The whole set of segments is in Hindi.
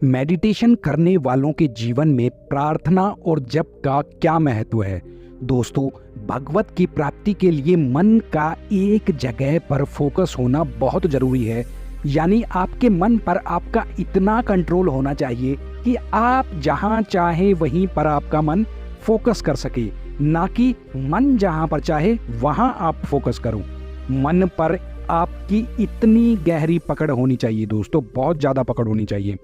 मेडिटेशन करने वालों के जीवन में प्रार्थना और जप का क्या महत्व है। दोस्तों, भगवत की प्राप्ति के लिए मन का एक जगह पर फोकस होना बहुत जरूरी है। यानी आपके मन पर आपका इतना कंट्रोल होना चाहिए कि आप जहां चाहे वहीं पर आपका मन फोकस कर सके, ना कि मन जहां पर चाहे वहां आप फोकस करो। मन पर आपकी इतनी गहरी पकड़ होनी चाहिए दोस्तों, बहुत ज़्यादा पकड़ होनी चाहिए।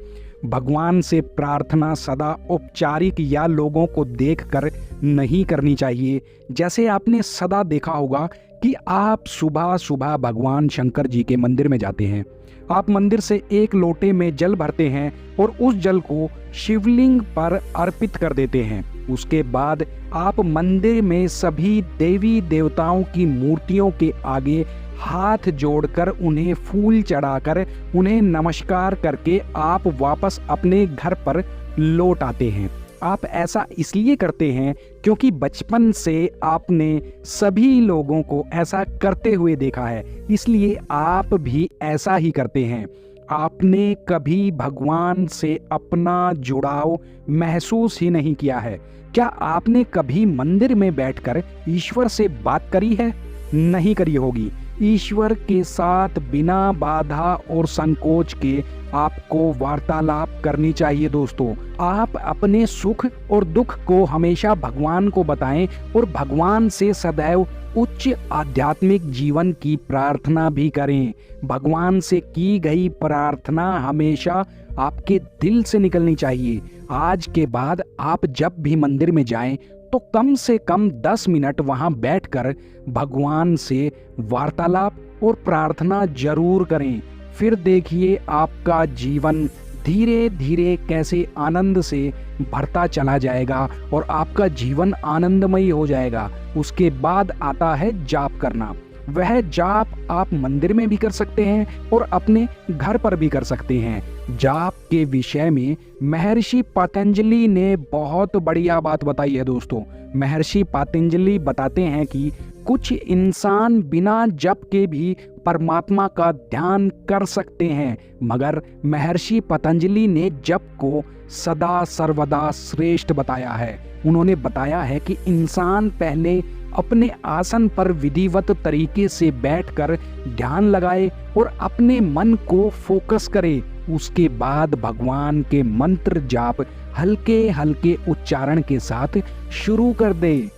भगवान से प्रार्थना सदा औपचारिक या लोगों को देखकर नहीं करनी चाहिए। जैसे आपने सदा देखा होगा कि आप सुबह सुबह भगवान शंकर जी के मंदिर में जाते हैं। आप मंदिर से एक लोटे में जल भरते हैं और उस जल को शिवलिंग पर अर्पित कर देते हैं। उसके बाद आप मंदिर में सभी देवी देवताओं की मूर्तियों के आगे हाथ जोड़कर उन्हें फूल चढ़ाकर उन्हें नमस्कार करके आप वापस अपने घर पर लौट आते हैं। आप ऐसा इसलिए करते हैं क्योंकि बचपन से आपने सभी लोगों को ऐसा करते हुए देखा है, इसलिए आप भी ऐसा ही करते हैं। आपने कभी भगवान से अपना जुड़ाव महसूस ही नहीं किया है। क्या आपने कभी मंदिर में बैठकर ईश्वर से बात करी है? नहीं करी होगी। ईश्वर के साथ बिना बाधा और संकोच के आपको वार्तालाप करनी चाहिए दोस्तों। आप अपने सुख और दुख को हमेशा भगवान को बताएं और भगवान से सदैव उच्च आध्यात्मिक जीवन की प्रार्थना भी करें। भगवान से की गई प्रार्थना हमेशा आपके दिल से निकलनी चाहिए। आज के बाद आप जब भी मंदिर में जाएं तो कम से कम 10 मिनट वहां बैठकर भगवान से वार्तालाप और प्रार्थना जरूर करें। फिर देखिए आपका जीवन धीरे धीरे कैसे आनंद से भरता चला जाएगा और आपका जीवन आनंदमयी हो जाएगा। उसके बाद आता है जाप करना। वह जाप आप मंदिर में भी कर सकते हैं और अपने घर पर भी कर सकते हैं। जाप के विषय में महर्षि पतंजलि ने बहुत बढ़िया बात बताई है दोस्तों। महर्षि पतंजलि बताते हैं कि कुछ इंसान बिना जप के भी परमात्मा का ध्यान कर सकते हैं, मगर महर्षि पतंजलि ने जप को सदा सर्वदा श्रेष्ठ बताया है। उन्होंने बताया है कि इंसान पहले अपने आसन पर विधिवत तरीके से बैठकर ध्यान लगाए और अपने मन को फोकस करे। उसके बाद भगवान के मंत्र जाप हल्के हल्के उच्चारण के साथ शुरू कर दे।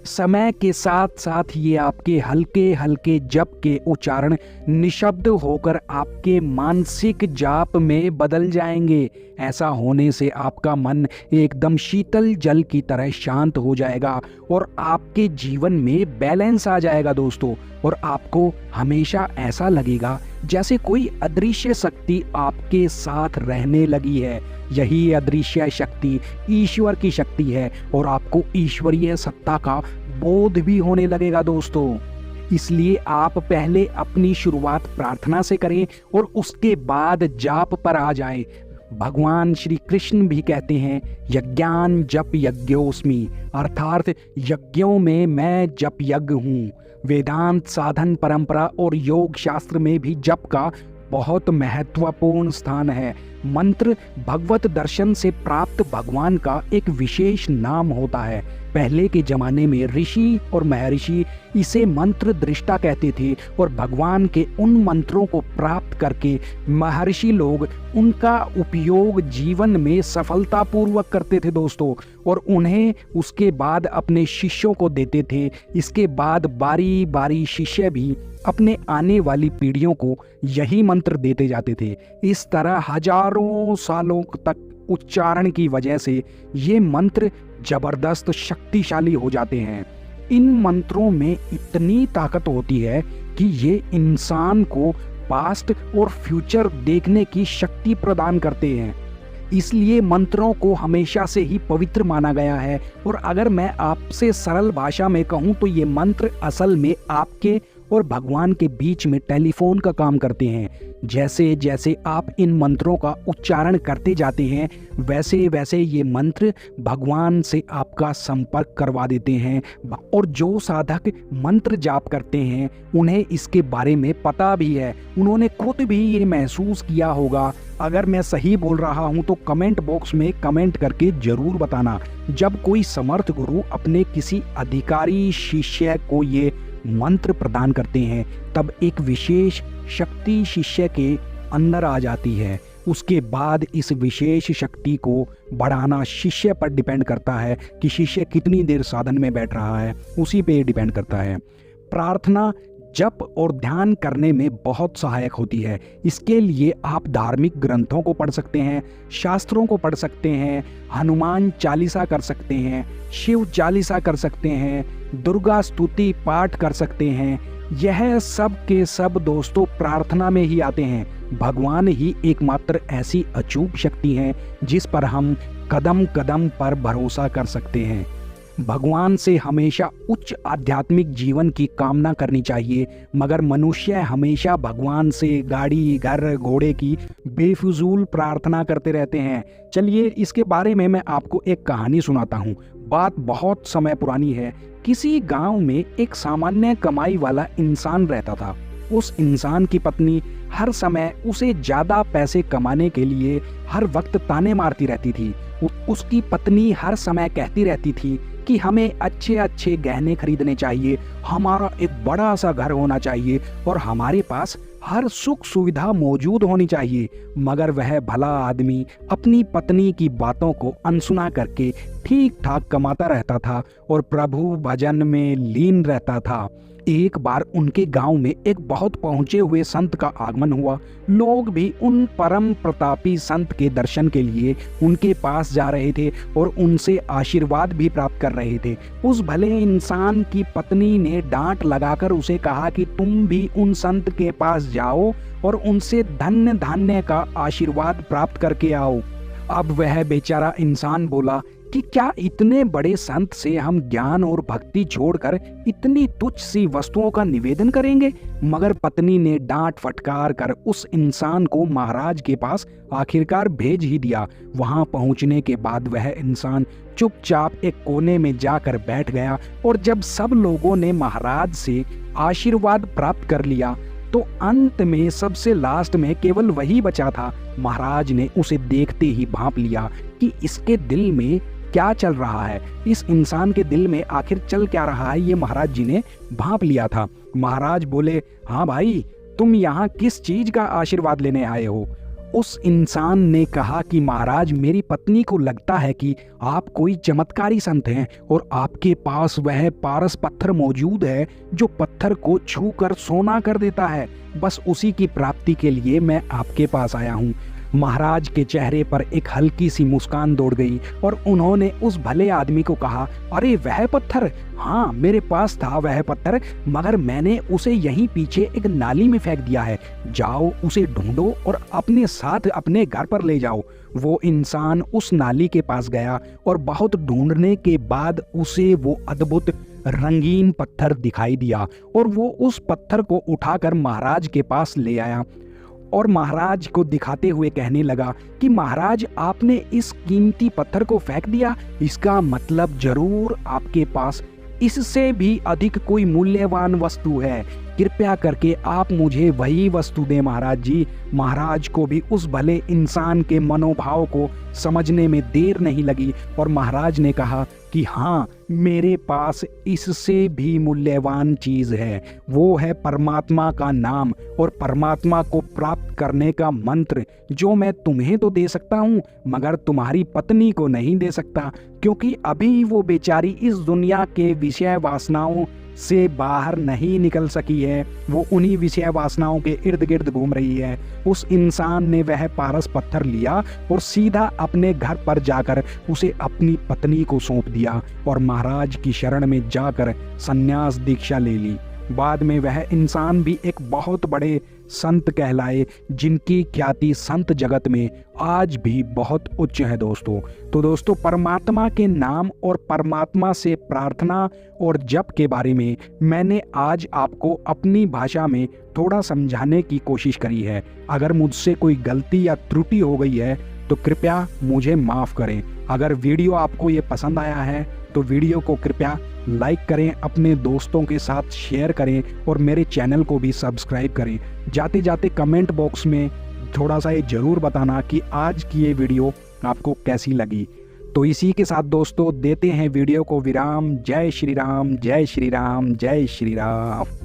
समय के साथ साथ ये आपके हल्के हल्के जप के उच्चारण निशब्द होकर आपके मानसिक जाप में बदल जाएंगे। ऐसा होने से आपका मन एकदम शीतल जल की तरह शांत हो जाएगा और आपके जीवन में बैलेंस आ जाएगा दोस्तों। और आपको हमेशा ऐसा लगेगा जैसे कोई अदृश्य शक्ति आपके साथ रहने लगी है। यही अदृश्य शक्ति ईश्वर की शक्ति है और आपको ईश्वरीय सत्ता का बोध भी होने लगेगा दोस्तों। इसलिए आप पहले अपनी शुरुआत प्रार्थना से करें और उसके बाद जाप पर आ जाएं। भगवान श्री कृष्ण भी कहते हैं, यज्ञान जप यज्ञोस्मि, अर्थात यज्ञों में मैं जप यज्ञ हूँ। वेदांत साधन परंपरा और योग शास्त्र में भी जप का बहुत महत्वपूर्ण स्थान है। मंत्र भगवत दर्शन से प्राप्त भगवान का एक विशेष नाम होता है। पहले के जमाने में ऋषि और महर्षि इसे मंत्र दृष्टा कहते थे और भगवान के उन मंत्रों को प्राप्त करके महर्षि लोग उनका उपयोग जीवन में सफलतापूर्वक करते थे दोस्तों, और उन्हें उसके बाद अपने शिष्यों को देते थे। इसके बाद बारी बारी शिष्य भी अपने आने वाली पीढ़ियों को यही मंत्र देते जाते थे। इस तरह हजारों सालों तक उच्चारण की वजह से ये मंत्र जबरदस्त शक्तिशाली हो जाते हैं। इन मंत्रों में इतनी ताकत होती है कि ये इंसान को पास्ट और फ्यूचर देखने की शक्ति प्रदान करते हैं। इसलिए मंत्रों को हमेशा से ही पवित्र माना गया है। और अगर मैं आपसे सरल भाषा में कहूँ तो ये मंत्र असल में आपके और भगवान के बीच में टेलीफोन का काम करते हैं। जैसे जैसे आप इन मंत्रों का उच्चारण करते जाते हैं वैसे वैसे ये मंत्र भगवान से आपका संपर्क करवा देते हैं। और जो साधक मंत्र जाप करते हैं उन्हें इसके बारे में पता भी है, उन्होंने खुद भी ये महसूस किया होगा। अगर मैं सही बोल रहा हूँ तो कमेंट बॉक्स में कमेंट करके जरूर बताना। जब कोई समर्थ गुरु अपने किसी अधिकारी शिष्य को ये मंत्र प्रदान करते हैं तब एक विशेष शक्ति शिष्य के अंदर आ जाती है। उसके बाद इस विशेष शक्ति को बढ़ाना शिष्य पर डिपेंड करता है कि शिष्य कितनी देर साधन में बैठ रहा है, उसी पे डिपेंड करता है। प्रार्थना जप और ध्यान करने में बहुत सहायक होती है। इसके लिए आप धार्मिक ग्रंथों को पढ़ सकते हैं, शास्त्रों को पढ़ सकते हैं, हनुमान चालीसा कर सकते हैं, शिव चालीसा कर सकते हैं, दुर्गा स्तुति पाठ कर सकते हैं। यह सब के सब दोस्तों प्रार्थना में ही आते हैं। भगवान ही एकमात्र ऐसी अचूक शक्ति है जिस पर हम कदम कदम पर भरोसा कर सकते हैं। भगवान से हमेशा उच्च आध्यात्मिक जीवन की कामना करनी चाहिए, मगर मनुष्य हमेशा भगवान से गाड़ी घर घोड़े की बेफिजूल प्रार्थना करते रहते हैं। चलिए इसके बारे में मैं आपको एक कहानी सुनाता हूँ। बात बहुत समय पुरानी है। किसी गांव में एक सामान्य कमाई वाला इंसान रहता था। उस इंसान की पत्नी हर समय उसे ज्यादा पैसे कमाने के लिए हर वक्त ताने मारती रहती थी। उसकी पत्नी हर समय कहती रहती थी कि हमें अच्छे अच्छे गहने खरीदने चाहिए, हमारा एक बड़ा सा घर होना चाहिए और हमारे पास हर सुख सुविधा मौजूद होनी चाहिए। मगर वह भला आदमी अपनी पत्नी की बातों को अनसुना करके ठीक ठाक कमाता रहता था और प्रभु भजन में लीन रहता था। एक बार उनके गांव में एक बहुत पहुंचे हुए संत का आगमन हुआ। लोग भी उन परम प्रतापी संत के दर्शन के लिए उनके पास जा रहे थे और उनसे आशीर्वाद भी प्राप्त कर रहे थे। उस भले इंसान की पत्नी ने डांट लगाकर उसे कहा कि तुम भी उन संत के पास जाओ और उनसे धन्य धान्य का आशीर्वाद प्राप्त करके आओ। अब वह बेचारा इंसान बोला कि क्या इतने बड़े संत से हम ज्ञान और भक्ति छोड़कर इतनी तुच्छ सी वस्तुओं का निवेदन करेंगे। मगर पत्नी ने डांट फटकार कर उस इंसान को महाराज के पास आखिरकार भेज ही दिया। वहां पहुंचने के बाद वह इंसान चुपचाप एक कोने में जाकर बैठ गया और जब सब लोगों ने महाराज से आशीर्वाद प्राप्त कर लिया तो अंत में सबसे लास्ट में केवल वही बचा था। महाराज ने उसे देखते ही भांप लिया कि इसके दिल में क्या चल रहा है, इस इंसान के दिल में आखिर चल क्या रहा है, ये महाराज जी ने भांप लिया था। महाराज बोले, हाँ भाई, तुम यहाँ किस चीज का आशीर्वाद लेने आए हो? उस इंसान ने कहा कि महाराज, मेरी पत्नी को लगता है कि आप कोई चमत्कारी संत हैं और आपके पास वह पारस पत्थर मौजूद है जो पत्थर को छूकर सोना कर देता है। बस उसी की प्राप्ति के लिए मैं आपके पास आया हूँ। महाराज के चेहरे पर एक हल्की सी मुस्कान दौड़ गई और उन्होंने उस भले आदमी को कहा, अरे वह पत्थर, हाँ मेरे पास था वह पत्थर, मगर मैंने उसे यहीं पीछे एक नाली में फेंक दिया है। जाओ उसे ढूंढो और अपने साथ अपने घर पर ले जाओ। वो इंसान उस नाली के पास गया और बहुत ढूंढने के बाद उसे वो अद्भुत रंगीन पत्थर दिखाई दिया और वो उस पत्थर को उठाकर महाराज के पास ले आया और महाराज को दिखाते हुए कहने लगा कि महाराज, आपने इस कीमती पत्थर को फेंक दिया, इसका मतलब जरूर आपके पास इससे भी अधिक कोई मूल्यवान वस्तु है। कृपया करके आप मुझे वही वस्तु दें महाराज जी। महाराज को भी उस भले इंसान के मनोभाव को समझने में देर नहीं लगी और महाराज ने कहा कि हाँ, मेरे पास इससे भी मूल्यवान चीज है, वो है परमात्मा का नाम और परमात्मा को प्राप्त करने का मंत्र, जो मैं तुम्हें तो दे सकता हूँ मगर तुम्हारी पत्नी को नहीं दे सकता, क्योंकि अभी वो बेचारी इस दुनिया के विषय वासनाओं से बाहर नहीं निकल सकी है। वो उन्हीं विषय वासनाओं के इर्द गिर्द घूम रही है। उस इंसान ने वह पारस पत्थर लिया और सीधा अपने घर पर जाकर उसे अपनी पत्नी को सौंप दिया और महाराज की शरण में जाकर संन्यास दीक्षा ले ली। बाद में वह इंसान भी एक बहुत बड़े संत कहलाए, जिनकी ख्याति संत जगत में आज भी बहुत उच्च है दोस्तों। तो दोस्तों, परमात्मा के नाम और परमात्मा से प्रार्थना और जप के बारे में मैंने आज आपको अपनी भाषा में थोड़ा समझाने की कोशिश करी है। अगर मुझसे कोई गलती या त्रुटि हो गई है तो कृपया मुझे माफ़ करें। अगर वीडियो आपको ये पसंद आया है तो वीडियो को कृपया लाइक करें, अपने दोस्तों के साथ शेयर करें और मेरे चैनल को भी सब्सक्राइब करें। जाते जाते कमेंट बॉक्स में थोड़ा सा ये ज़रूर बताना कि आज की ये वीडियो आपको कैसी लगी। तो इसी के साथ दोस्तों देते हैं वीडियो को विराम। जय श्री राम, जय श्री राम, जय श्री राम।